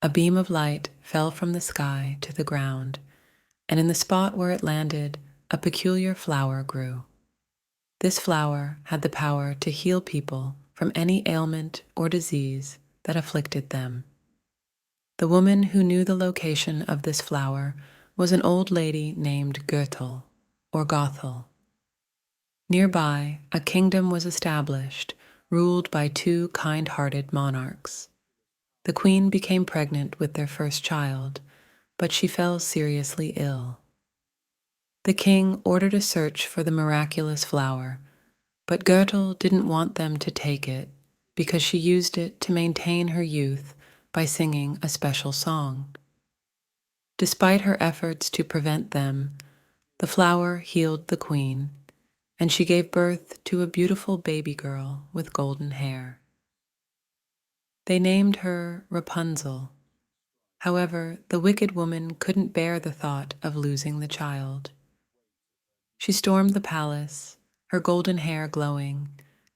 A beam of light fell from the sky to the ground, and in the spot where it landed, a peculiar flower grew. This flower had the power to heal people from any ailment or disease that afflicted them. The woman who knew the location of this flower was an old lady named Goethel, or Gothel. Nearby, a kingdom was established, ruled by two kind-hearted monarchs. The queen became pregnant with their first child, but she fell seriously ill. The king ordered a search for the miraculous flower, but Goethel didn't want them to take it because she used it to maintain her youth by singing a special song. Despite her efforts to prevent them, the flower healed the queen, and she gave birth to a beautiful baby girl with golden hair. They named her Rapunzel. However, the wicked woman couldn't bear the thought of losing the child. She stormed the palace, her golden hair glowing,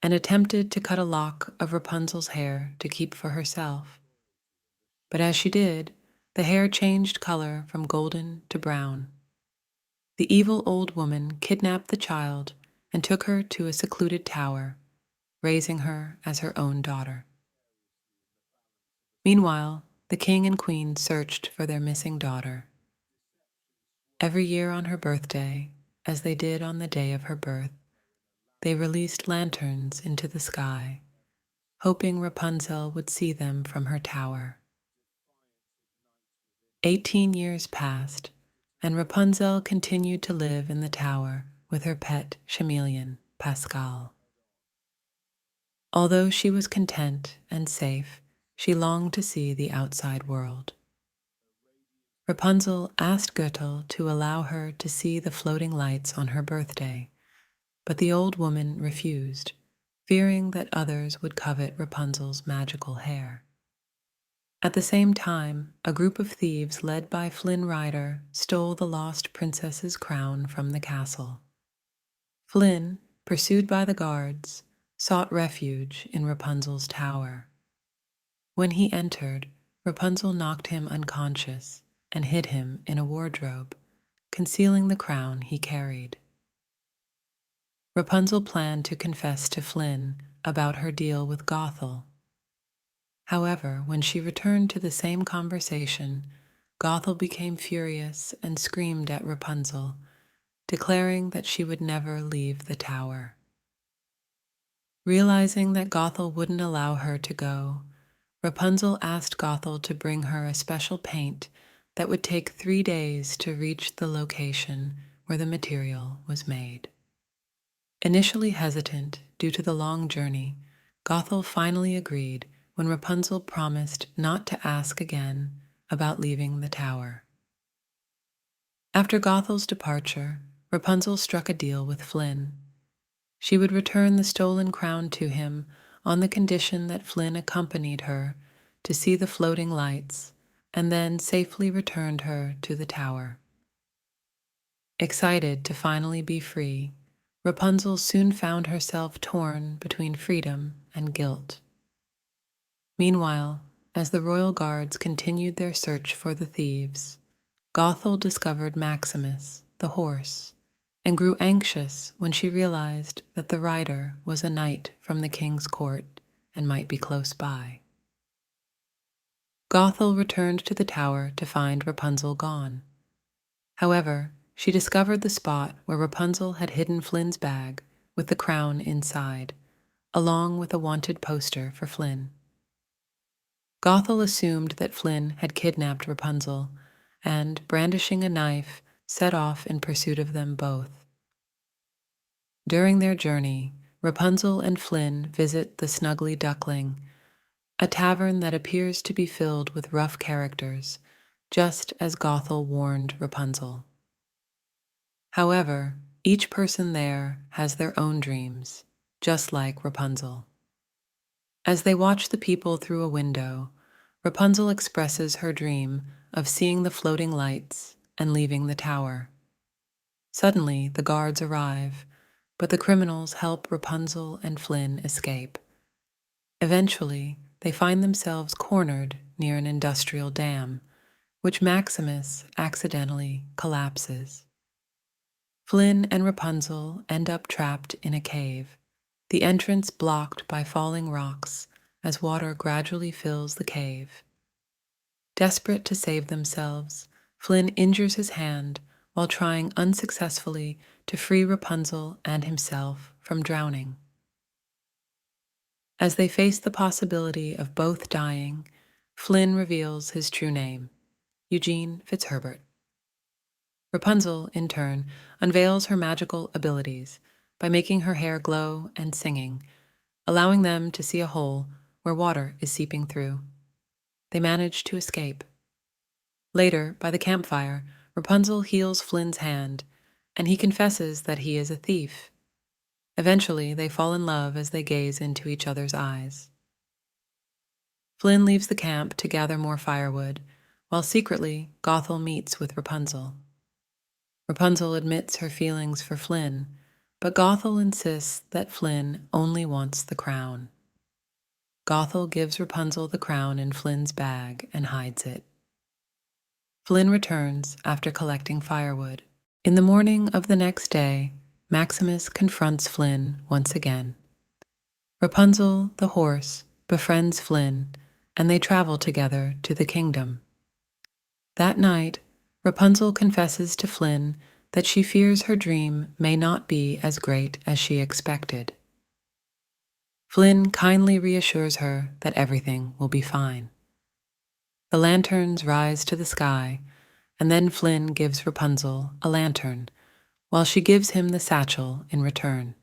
and attempted to cut a lock of Rapunzel's hair to keep for herself. But as she did, the hair changed color from golden to brown. The evil old woman kidnapped the child and took her to a secluded tower, raising her as her own daughter. Meanwhile, the king and queen searched for their missing daughter. Every year on her birthday, as they did on the day of her birth, they released lanterns into the sky, hoping Rapunzel would see them from her tower. 18 years passed, and Rapunzel continued to live in the tower with her pet chameleon, Pascal. Although she was content and safe, she longed to see the outside world. Rapunzel asked Goethel to allow her to see the floating lights on her birthday, but the old woman refused, fearing that others would covet Rapunzel's magical hair. At the same time, a group of thieves led by Flynn Rider stole the lost princess's crown from the castle. Flynn, pursued by the guards, sought refuge in Rapunzel's tower. When he entered, Rapunzel knocked him unconscious and hid him in a wardrobe, concealing the crown he carried. Rapunzel planned to confess to Flynn about her deal with Gothel. However, when she returned to the same conversation, Gothel became furious and screamed at Rapunzel, declaring that she would never leave the tower. Realizing that Gothel wouldn't allow her to go, Rapunzel asked Gothel to bring her a special paint that would take 3 days to reach the location where the material was made. Initially hesitant due to the long journey, Gothel finally agreed when Rapunzel promised not to ask again about leaving the tower. After Gothel's departure, Rapunzel struck a deal with Flynn. She would return the stolen crown to him on the condition that Flynn accompanied her to see the floating lights and then safely returned her to the tower. Excited to finally be free, Rapunzel soon found herself torn between freedom and guilt. Meanwhile, as the royal guards continued their search for the thieves, Gothel discovered Maximus, the horse, and grew anxious when she realized that the rider was a knight from the king's court and might be close by. Gothel returned to the tower to find Rapunzel gone. However, she discovered the spot where Rapunzel had hidden Flynn's bag with the crown inside, along with a wanted poster for Flynn. Gothel assumed that Flynn had kidnapped Rapunzel and, brandishing a knife, set off in pursuit of them both. During their journey, Rapunzel and Flynn visit the Snuggly Duckling, a tavern that appears to be filled with rough characters, just as Gothel warned Rapunzel. However, each person there has their own dreams, just like Rapunzel. As they watch the people through a window, Rapunzel expresses her dream of seeing the floating lights and leaving the tower. Suddenly, the guards arrive, but the criminals help Rapunzel and Flynn escape. Eventually, they find themselves cornered near an industrial dam, which Maximus accidentally collapses. Flynn and Rapunzel end up trapped in a cave, the entrance blocked by falling rocks as water gradually fills the cave. Desperate to save themselves, Flynn injures his hand while trying unsuccessfully to free Rapunzel and himself from drowning. As they face the possibility of both dying, Flynn reveals his true name, Eugene Fitzherbert. Rapunzel, in turn, unveils her magical abilities by making her hair glow and singing, allowing them to see a hole where water is seeping through. They manage to escape. Later, by the campfire, Rapunzel heals Flynn's hand, and he confesses that he is a thief. Eventually, they fall in love as they gaze into each other's eyes. Flynn leaves the camp to gather more firewood, while secretly, Gothel meets with Rapunzel. Rapunzel admits her feelings for Flynn, but Gothel insists that Flynn only wants the crown. Gothel gives Rapunzel the crown in Flynn's bag and hides it. Flynn returns after collecting firewood. In the morning of the next day, Maximus confronts Flynn once again. Rapunzel, the horse, befriends Flynn, and they travel together to the kingdom. That night, Rapunzel confesses to Flynn that she fears her dream may not be as great as she expected. Flynn kindly reassures her that everything will be fine. The lanterns rise to the sky, and then Flynn gives Rapunzel a lantern, while she gives him the satchel in return.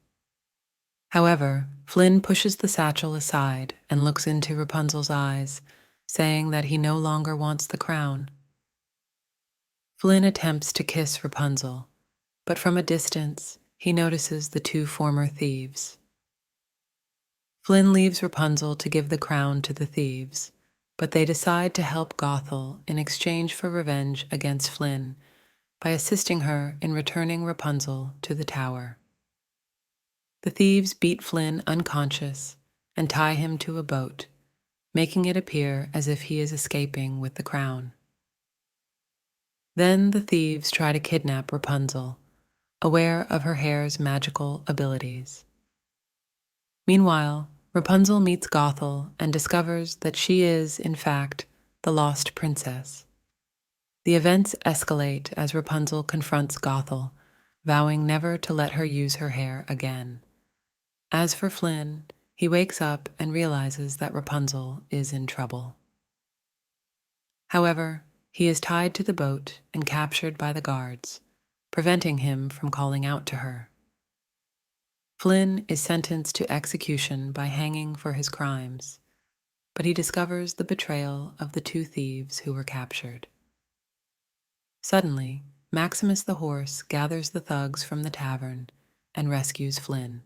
However, Flynn pushes the satchel aside and looks into Rapunzel's eyes, saying that he no longer wants the crown. Flynn attempts to kiss Rapunzel, but from a distance, he notices the two former thieves. Flynn leaves Rapunzel to give the crown to the thieves, but they decide to help Gothel in exchange for revenge against Flynn by assisting her in returning Rapunzel to the tower. The thieves beat Flynn unconscious and tie him to a boat, making it appear as if he is escaping with the crown. Then the thieves try to kidnap Rapunzel, aware of her hair's magical abilities. Meanwhile, Rapunzel meets Gothel and discovers that she is, in fact, the lost princess. The events escalate as Rapunzel confronts Gothel, vowing never to let her use her hair again. As for Flynn, he wakes up and realizes that Rapunzel is in trouble. However, he is tied to the boat and captured by the guards, preventing him from calling out to her. Flynn is sentenced to execution by hanging for his crimes, but he discovers the betrayal of the two thieves who were captured. Suddenly, Maximus the horse gathers the thugs from the tavern and rescues Flynn.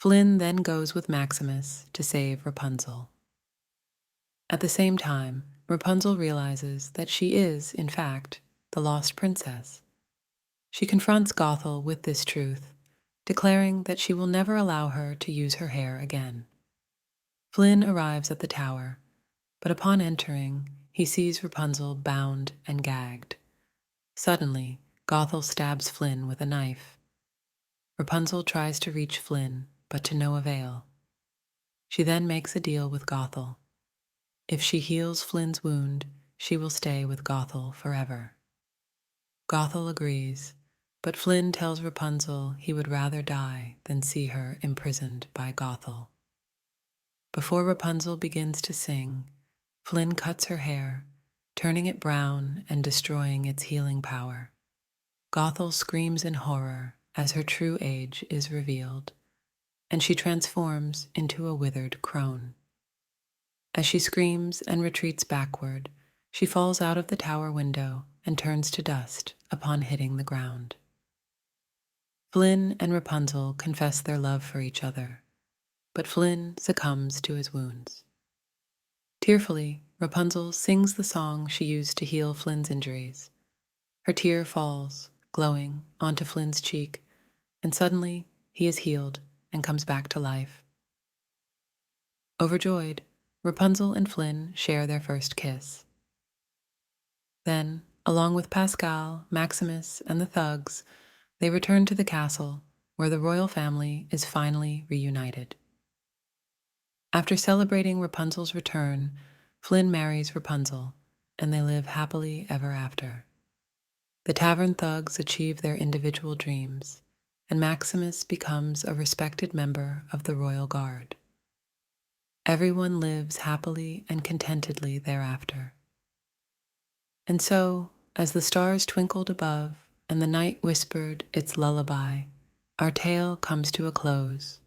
Flynn then goes with Maximus to save Rapunzel. At the same time, Rapunzel realizes that she is, in fact, the lost princess. She confronts Gothel with this truth, declaring that she will never allow her to use her hair again. Flynn arrives at the tower, but upon entering, he sees Rapunzel bound and gagged. Suddenly, Gothel stabs Flynn with a knife. Rapunzel tries to reach Flynn, but to no avail. She then makes a deal with Gothel. If she heals Flynn's wound, she will stay with Gothel forever. Gothel agrees, but Flynn tells Rapunzel he would rather die than see her imprisoned by Gothel. Before Rapunzel begins to sing, Flynn cuts her hair, turning it brown and destroying its healing power. Gothel screams in horror as her true age is revealed, and she transforms into a withered crone. As she screams and retreats backward, she falls out of the tower window and turns to dust upon hitting the ground. Flynn and Rapunzel confess their love for each other, but Flynn succumbs to his wounds. Tearfully, Rapunzel sings the song she used to heal Flynn's injuries. Her tear falls, glowing, onto Flynn's cheek, and suddenly he is healed and comes back to life. Overjoyed, Rapunzel and Flynn share their first kiss. Then, along with Pascal, Maximus, and the thugs, they return to the castle where the royal family is finally reunited. After celebrating Rapunzel's return, Flynn marries Rapunzel, and they live happily ever after. The tavern thugs achieve their individual dreams, and Maximus becomes a respected member of the royal guard. Everyone lives happily and contentedly thereafter. And so, as the stars twinkled above and the night whispered its lullaby, our tale comes to a close.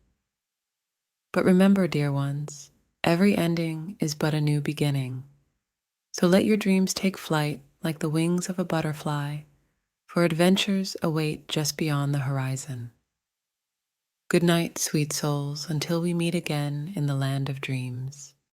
But remember, dear ones, every ending is but a new beginning. So let your dreams take flight like the wings of a butterfly, for adventures await just beyond the horizon. Good night, sweet souls, until we meet again in the land of dreams.